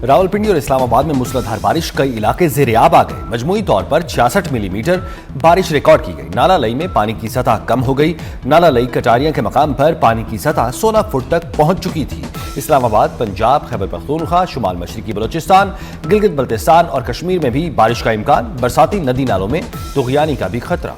रावलपिंडी और इस्लामाबाद में मूसलाधार बारिश, कई इलाके ज़ेर-ए-आब आ गए। मजमूई तौर पर 66 मिलीमीटर बारिश रिकॉर्ड की गई। नाला लई में पानी की सतह कम हो गई। नाला लई कटारियां के मकाम पर पानी की सतह 16 फुट तक पहुंच चुकी थी। इस्लामाबाद, पंजाब, खैबर पख्तूनख्वा, शुमाल मशरिकी बलोचिस्तान, गिलगित बल्तिस्तान और कश्मीर में भी बारिश का इम्कान। बरसाती नदी नालों में तुग़यानी का भी खतरा।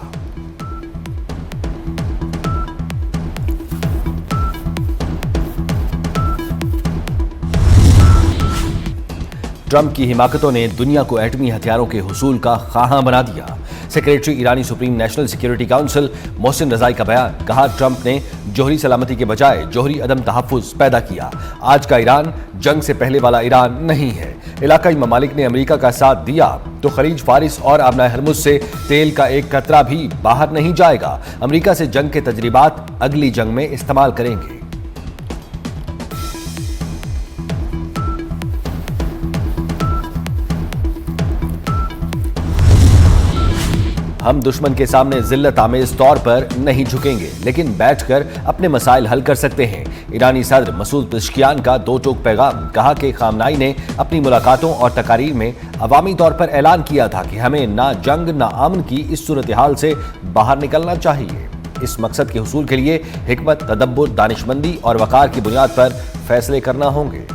ट्रंप की हिमाकतों ने दुनिया को एटमी हथियारों के हुसूल का ख़्वाहां बना दिया। सेक्रेटरी ईरानी supreme national security council Mohsen Rezaei का बयान, कहा ट्रंप ने जोहरी सलामती के बजाय जोहरी अदम तहफ़्फ़ुज़ पैदा किया। आज का ईरान जंग से पहले वाला ईरान नहीं है। इलाकाई ममालिक ने अमेरिका का साथ दिया तो खलीज फारिस और आबना हरमुज से तेल का एक कतरा भी बाहर नहीं जाएगा। अमेरिका से जंग के तजर्बात अगली जंग में इस्तेमाल करेंगे। हम दुश्मन के सामने जिल्लत आमेज तौर पर नहीं झुकेंगे, लेकिन बैठकर अपने मसाइल हल कर सकते हैं। ईरानी सदर मसूद पेज़ेश्कियान का दो टोक पैगाम, कहा कि ख़ामनाई ने अपनी मुलाकातों और तकारीर में अवामी तौर पर ऐलान किया था कि हमें ना जंग ना अमन की इस सूरत हाल से बाहर निकलना चाहिए। इस मकसद के हुसूल के लिए हिकमत, तदब्बुर, दानिशमंदी और वक़ार की बुनियाद पर फैसले करना होंगे।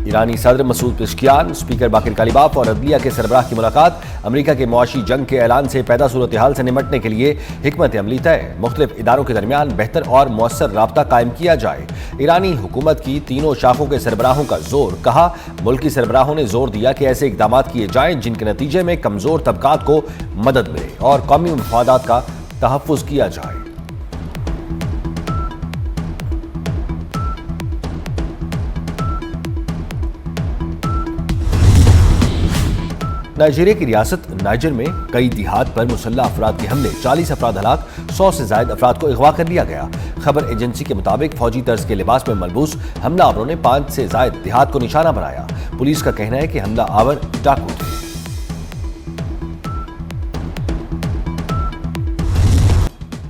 ईरानी सदर मसूद पेज़ेश्कियान, स्पीकर बाकिर कालिबाफ और अदलिया के सरबराह की मुलाकात। अमेरिका के मुआशी जंग के ऐलान से पैदा सूरत हाल से निमटने के लिए हिकमत अमली तय। मुख्तलिफ इदारों के दरमियान बेहतर और मौसर राब्ता कायम किया जाए। ईरानी हुकूमत की तीनों शाखों के सरबराहों का जोर, कहा मुल्की सरबराहों ने जोर दिया कि ऐसे इकदाम किए जाएं जिनके नतीजे में कमजोर तबकात को मदद मिले और कौमी मफादात का तहफ़्फ़ुज़ किया जाए। नाइजीरिया की रियासत नाइजर में कई दिहात पर मुसल्लह अफराद के हमले, 40 अफराद हलाक, 100 से जायद अफराद को अगवा कर लिया गया। खबर एजेंसी के मुताबिक फौजी तर्ज के लिबास में मलबूस हमलावरों ने 5 से जायद दिहात को निशाना बनाया। पुलिस का कहना है कि हमला आवर डाकू थे।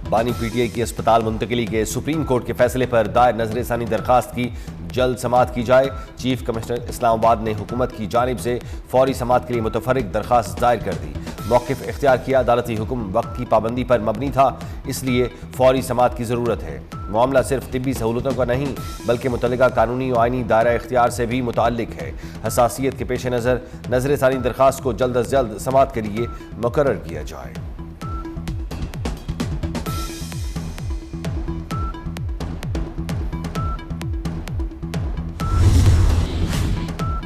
बानी पीटीआई की अस्पताल मुंतकिली के सुप्रीम कोर्ट के फैसले पर दायर नजरसानी दरखास्त की जल्द समाअत की जाए। चीफ कमिश्नर इस्लामाबाद ने हुकूमत की जानिब से फौरी समाअत के लिए मुतफर्रिक दरखास्त दायर कर दी। मौक़िफ़ इख्तियार किया, अदालती हुक्म वक्त की पाबंदी पर मबनी था, इसलिए फौरी समाअत की ज़रूरत है। मामला सिर्फ तिब्बी सहूलतों का नहीं बल्कि मुतल्लिका कानूनी और आइनी दायरा इख्तियार से भी मुताल्लिक है। हसासियत के पेश नज़र नजरसानी दरखास्त को जल्द अज जल्द समाअत के लिए मुकर्रर किया जाए।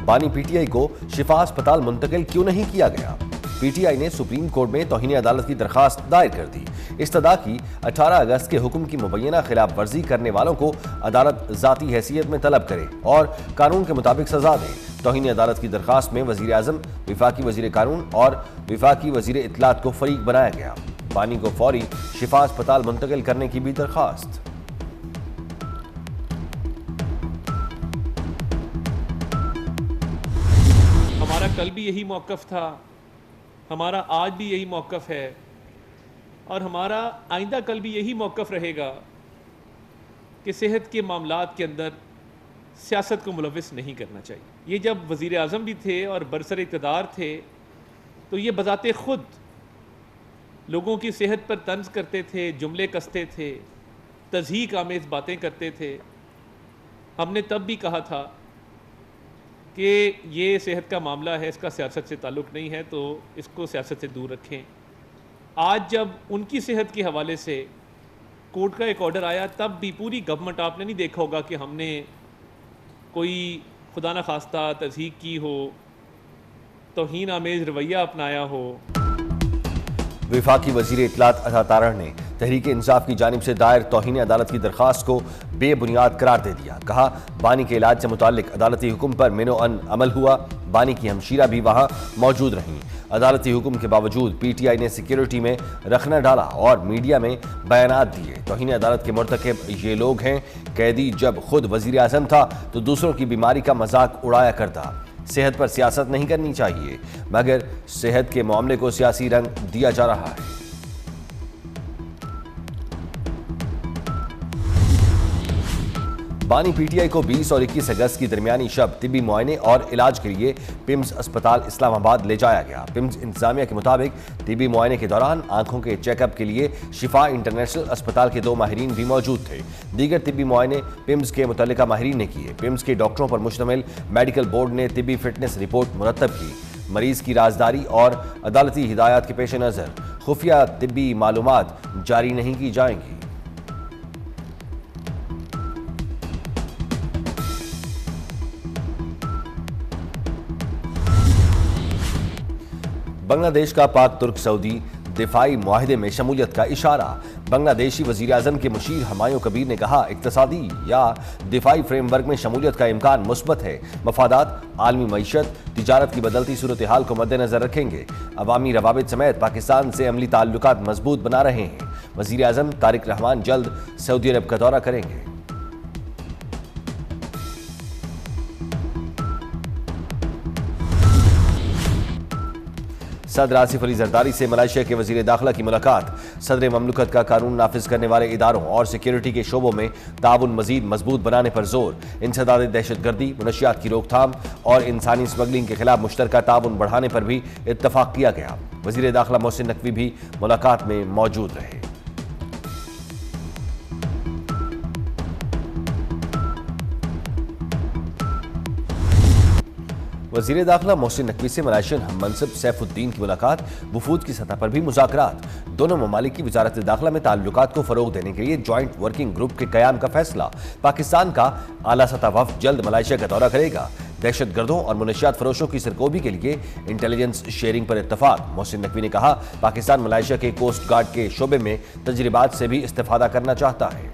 बानी पीटीआई को शिफा अस्पताल मुंतकिल क्यों नहीं किया गया? पीटीआई ने सुप्रीम कोर्ट में तौहीन अदालत की दरखास्त दायर कर दी। इस्तदा की 18 अगस्त के हुक्म की मुबैना खिलाफ वर्जी करने वालों को अदालत ज़ाती हैसियत में तलब करे और कानून के मुताबिक सजा दे। तौहीन अदालत की दरखास्त में वज़ीर आज़म, विफाकी वज़ीर कानून और विफाकी वज़ीर इत्तलात को फरीक बनाया गया। बानी को फौरी शिफा अस्पताल मुंतकिल करने की भी दरखास्त। हमारा कल भी यही मौक़िफ़ था, हमारा आज भी यही मौक़िफ़ है और हमारा आइंदा कल भी यही मौक़िफ़ रहेगा कि सेहत के मामलात के अंदर सियासत को मुलविस नहीं करना चाहिए। ये जब वज़ीर आज़म भी थे और बरसर इक़्तिदार थे तो ये बज़ाते ख़ुद लोगों की सेहत पर तंज़ करते थे, जुमले कसते थे, तज़हीक आमेज़ बातें करते थे। हमने तब भी कहा था कि ये सेहत का मामला है, इसका सियासत से ताल्लुक़ नहीं है, तो इसको सियासत से दूर रखें। आज जब उनकी सेहत के हवाले से कोर्ट का एक ऑर्डर आया तब भी पूरी गवर्नमेंट, आपने नहीं देखा होगा कि हमने कोई खुदा न खास्ता तज़हीक की हो, तौहीन आमेज़ रवैया अपनाया हो। विफाकी वज़ीर इत्तलात अता तारड़ ने तहरीक इंसाफ की जानिब से दायर तौहीन अदालत की दरखास्त को बेबुनियाद करार दे दिया। कहा बानी के इलाज से मुताल्लिक अदालती हुक्म पर मिनो अन अमल हुआ। बानी की हमशीरा भी वहाँ मौजूद रहीं। अदालती हुक्म के बावजूद पीटीआई ने सिक्योरिटी में रखना डाला और मीडिया में बयानात दिए। तौहीन अदालत के मुर्तकिब ये लोग हैं। कैदी जब खुद वज़ीर आज़म था तो दूसरों की बीमारी का मजाक उड़ाया करता। सेहत पर सियासत नहीं करनी चाहिए, मगर सेहत के मामले को सियासी रंग दिया जा रहा है। बानी पीटीआई को 20 और 21 अगस्त की दरमियानी शब तिब्बी मुआयने और इलाज के लिए पिम्स अस्पताल इस्लामाबाद ले जाया गया। पिम्स इंतजामिया के मुताबिक तिब्बी मुआयने के दौरान आंखों के चेकअप के लिए शिफा इंटरनेशनल अस्पताल के 2 माहिरीन भी मौजूद थे। दीगर तिब्बी मुआयने पिम्स के मुतल्लिका माहिरीन ने किए। पिम्स के डॉक्टरों पर मुश्तमिल मेडिकल बोर्ड ने तिब्बी फिटनेस रिपोर्ट मुरतब की। मरीज की राजदारी और अदालती हिदायत के पेश नज़र खुफिया तिब्बी मालूमात जारी नहीं की जाएंगी। बांग्लादेश का पाक तुर्क सऊदी दिफाई मुआहिदे में शमूलियत का इशारा। बांग्लादेशी वजीर आजम के मुशीर हमायूं कबीर ने कहा, इक्तसादी या दिफाई फ्रेमवर्क में शमूलियत का इम्कान मुस्बत है। मफादात, आलमी मईशत, तिजारत की बदलती सूरत हाल को मद्देनजर रखेंगे। अवामी रवाबित समेत पाकिस्तान से अमली ताल्लुकात मजबूत बना रहे हैं। वजीर आजम तारिक रहमान जल्द सऊदी अरब का दौरा करेंगे। सदर आसिफ अली जरदारी से मलेशिया के वजीर दाखिला की मुलाकात। सदर ममलकत का कानून नाफिज करने वाले इदारों और सिक्योरिटी के शोबों में ताउन मजीद मजबूत बनाने पर जोर। इंसदाद दहशतगर्दी, मुनशियात की रोकथाम और इंसानी स्मगलिंग के खिलाफ मुश्तरका ताउन बढ़ाने पर भी इत्तफाक किया गया। वजीर दाखिला मोहसिन नकवी भी मुलाकात में मौजूद रहे। वजीर दाखिला मोहसिन नकवी से मलेशियन हम मनसब सैफुद्दीन की मुलाकात। वफूद की सतह पर भी मुज़ाकरात। दोनों ममालिक की वजारत दाखिला में ताल्लुकात को फरोग देने के लिए जॉइंट वर्किंग ग्रुप के कयाम का फैसला। पाकिस्तान का आला सतह वफ्द जल्द मलेशिया का दौरा करेगा। दहशतगर्दों और मुनशियात फरोशों की सरकोबी के लिए इंटेलिजेंस शेयरिंग पर इत्तफाक। मोहसिन नकवी ने कहा, पाकिस्तान मलेशिया के कोस्ट गार्ड के शोबे में तजर्बात से भी इस्तेफादा करना चाहता है।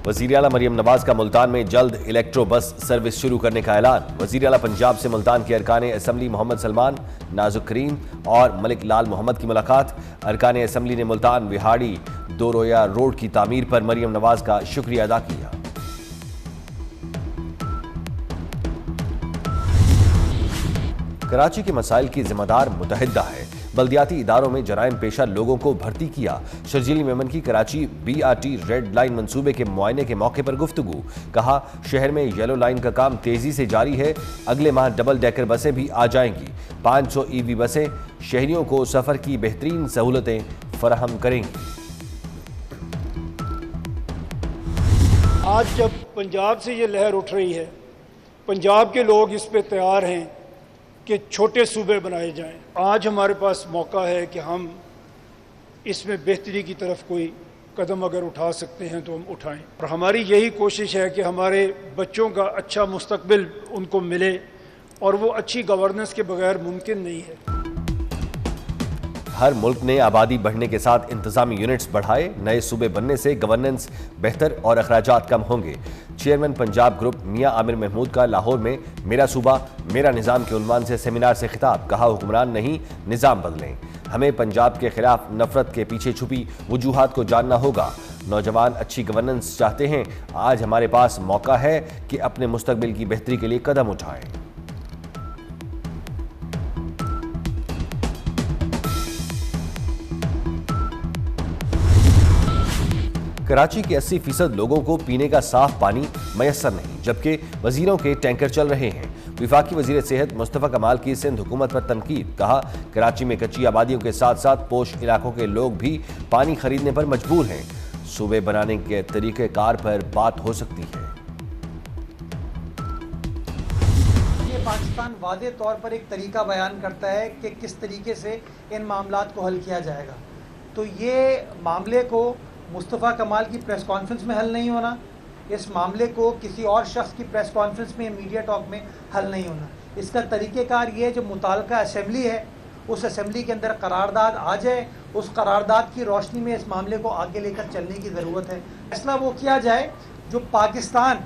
वज़ीर आला मरियम नवाज का मुल्तान में जल्द इलेक्ट्रो बस सर्विस शुरू करने का ऐलान। वज़ीर आला पंजाब से मुल्तान के अरकान असम्बली मोहम्मद सलमान, नाजुक करीम और मलिक लाल मोहम्मद की मुलाकात। अरकान असम्बली ने मुल्तान विहाड़ी 2 रोया रोड की तामीर पर मरियम नवाज का शुक्रिया अदा किया। कराची के मसाइल की जिम्मेदार मुतहदा है। बल्दियाती इदारों में जराइम पेशा लोगों को भर्ती किया। शर्जील मेमन की कराची BRT रेड लाइन मंसूबे के मुआयने के मौके पर गुफ्तगू। कहा, शहर में येलो लाइन का काम तेजी से जारी है। अगले माह डबल डेकर बसें भी आ जाएंगी। 500 EV बसें शहरियों को सफर की बेहतरीन सहूलतें फराहम करेंगी। आज जब पंजाब से ये लहर उठ रही है, पंजाब के लोग इस पे तैयार हैं कि छोटे सूबे बनाए जाएं। आज हमारे पास मौका है कि हम इसमें बेहतरी की तरफ कोई कदम अगर उठा सकते हैं तो हम उठाएं। और हमारी यही कोशिश है कि हमारे बच्चों का अच्छा मुस्तकबिल उनको मिले, और वो अच्छी गवर्नेंस के बगैर मुमकिन नहीं है। हर मुल्क ने आबादी बढ़ने के साथ इंतजामी यूनिट्स बढ़ाए। नए सूबे बनने से गवर्नेंस बेहतर और अखराजात कम होंगे। चेयरमैन पंजाब ग्रुप मियां आमिर महमूद का लाहौर में मेरा सूबा मेरा निज़ाम के उन्वान से सेमिनार से खिताब। कहा, हुक्मरान नहीं, निज़ाम बदलें। हमें पंजाब के खिलाफ नफरत के पीछे छुपी वजूहात को जानना होगा। नौजवान अच्छी गवर्नेंस चाहते हैं। आज हमारे पास मौका है कि अपने मुस्तकबिल की बेहतरी के लिए कदम उठाएं। कराची के 80% लोगों को पीने का साफ पानी मयसर नहीं, जबकि वजीरों के टैंकर चल रहे हैं। विफाकी वजीर सेहत मुस्तफ़ा कमाल की सिंध हुकूमत पर तनकीद। कहा, कराची में कच्ची आबादियों के साथ साथ पोश इलाकों के लोग भी पानी खरीदने पर मजबूर हैं। सूबे बनाने के तरीक़ेकार पर बात हो सकती है। ये पाकिस्तान वादे तौर पर एक तरीका बयान करता है कि किस तरीके से इन मामलात को हल किया जाएगा। तो ये मामले को मुस्तफ़ा कमाल की प्रेस कॉन्फ्रेंस में हल नहीं होना, इस मामले को किसी और शख्स की प्रेस कॉन्फ्रेंस में, मीडिया टॉक में हल नहीं होना। इसका तरीक़ेकार ये जो मुताल्लिका असेंबली है, उस असेंबली के अंदर करारदाद आ जाए, उस करारदाद की रोशनी में इस मामले को आगे लेकर चलने की ज़रूरत है। फैसला वो किया जाए जो पाकिस्तान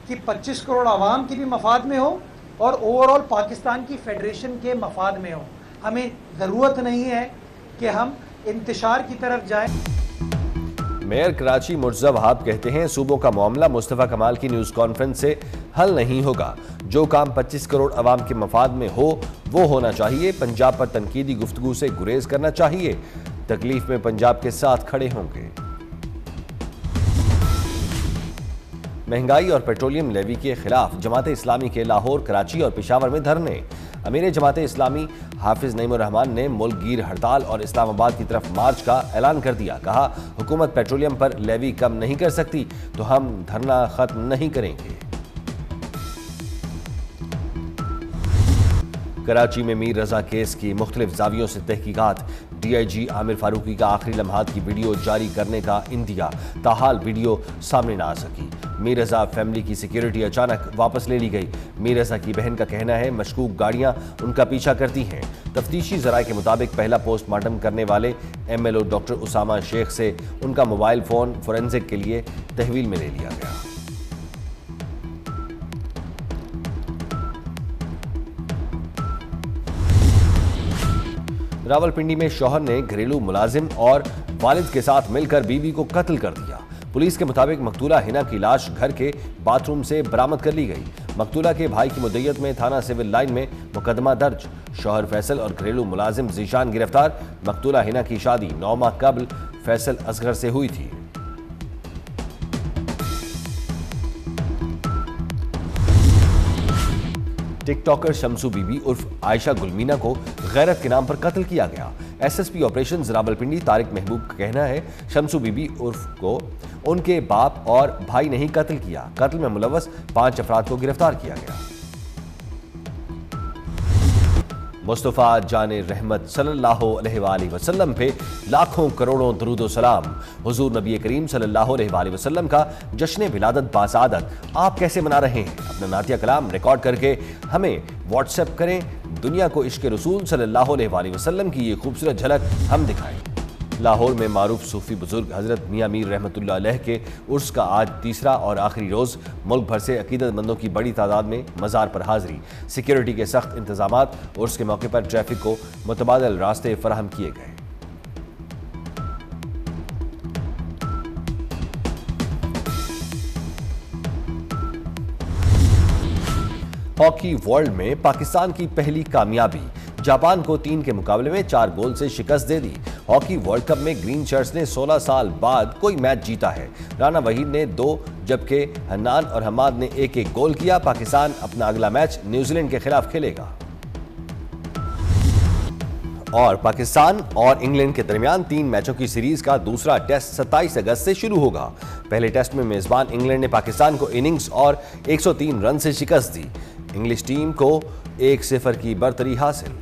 की 25 करोड़ आवाम की भी मफाद में हो और ओवरऑल पाकिस्तान की फेडरेशन के मफाद में हो। हमें ज़रूरत नहीं है कि हम इंतशार की तरफ जाएं। मेयर कराची मुर्तज़ा वहाब कहते हैं सूबों का मामला मुस्तफ़ा कमाल की न्यूज़ कॉन्फ्रेंस से हल नहीं होगा। जो काम 25 करोड़ अवाम के मफाद में हो वो होना चाहिए। पंजाब पर तनकीदी गुफ्तगू से गुरेज करना चाहिए। तकलीफ में पंजाब के साथ खड़े होंगे। महंगाई और पेट्रोलियम लेवी के खिलाफ जमाते इस्लामी के लाहौर, कराची और पेशावर में धरने। अमीर जमाते इस्लामी हाफिज नईमुर रहमान ने मुल्क गिर हड़ताल और इस्लामाबाद की तरफ मार्च का ऐलान कर दिया। कहा, हुकूमत पेट्रोलियम पर लेवी कम नहीं कर सकती तो हम धरना खत्म नहीं करेंगे। कराची में मीर रजा केस की मुख्तलिफ जावियों से तहकीकात। DIG आमिर फारूकी का आखिरी लम्हात की वीडियो जारी करने का इंदिया, ताहाल वीडियो सामने ना आ सकी। मीर रजा फैमिली की सिक्योरिटी अचानक वापस ले ली गई। मीर रजा की बहन का कहना है मशकूक गाड़ियां उनका पीछा करती हैं। तफ्तीशी जराये के मुताबिक पहला पोस्टमार्टम करने वाले MLO डॉक्टर उसामा शेख से उनका मोबाइल फोन फोरेंसिक के लिए तहवील में ले लिया गया। रावलपिंडी में शौहर ने घरेलू मुलाजिम और वालिद के साथ मिलकर बीवी को कत्ल कर दिया। पुलिस के मुताबिक मकतूला हिना की लाश घर के बाथरूम से बरामद कर ली गई। मकतूला के भाई की मुद्दत में थाना सिविल लाइन में मुकदमा दर्ज। शौहर फैसल और घरेलू मुलाजिम जीशान गिरफ्तार। मकतूला हिना की शादी 9 माह कबल फैसल असगर से हुई थी। टिकटॉकर शमसू बीबी उर्फ आयशा गुलमीना को गैरत के नाम पर कत्ल किया गया। SSP ऑपरेशन रावलपिंडी तारिक महबूब का कहना है शमसू बीबी उर्फ को उनके बाप और भाई ने ही कत्ल किया। कत्ल में मुलव्वस 5 अफराद को गिरफ्तार किया गया। मुस्तफ़ा जाने रहमत सल्लल्लाहु अलैहि वसल्लम पे लाखों करोड़ों दरूद व सलाम। हुजूर नबी करीम सल्लल्लाहु अलैहि वसल्लम का जश्न विलादत बासादत आप कैसे मना रहे हैं? अपना नातिया कलाम रिकॉर्ड करके हमें व्हाट्सएप करें। दुनिया को इश्क रसूल सल्लल्लाहु अलैहि वसल्लम की ये खूबसूरत झलक हम दिखाएं। लाहौर में मारूफ सूफी बुजुर्ग हजरत मियाँ मीर रहमतुल्लाह अलैह के उर्स का आज तीसरा और आखिरी रोज़। मुल्क भर से अकीदतमंदों की बड़ी तादाद में मज़ार पर हाजिरी। सिक्योरिटी के सख्त इंतजामात। उर्स के मौके पर ट्रैफिक को मुतबादल रास्ते फराहम किए गए। हॉकी वर्ल्ड में पाकिस्तान की पहली कामयाबी। जापान को 3 के मुकाबले में 4 गोल से शिकस्त दे दी। हॉकी वर्ल्ड कप में ग्रीन शर्ट्स ने 16 साल बाद कोई मैच जीता है। राना वहीद ने 2 जबकि हन्नान और हमाद ने 1-1 गोल किया। पाकिस्तान अपना अगला मैच न्यूजीलैंड के खिलाफ खेलेगा। और पाकिस्तान और इंग्लैंड के दरमियान 3 मैचों की सीरीज का दूसरा टेस्ट 27 अगस्त से शुरू होगा। पहले टेस्ट में मेजबान इंग्लैंड ने पाकिस्तान को इनिंग्स और 103 रन से शिकस्त दी। इंग्लिश टीम को 1-0 की बरतरी हासिल।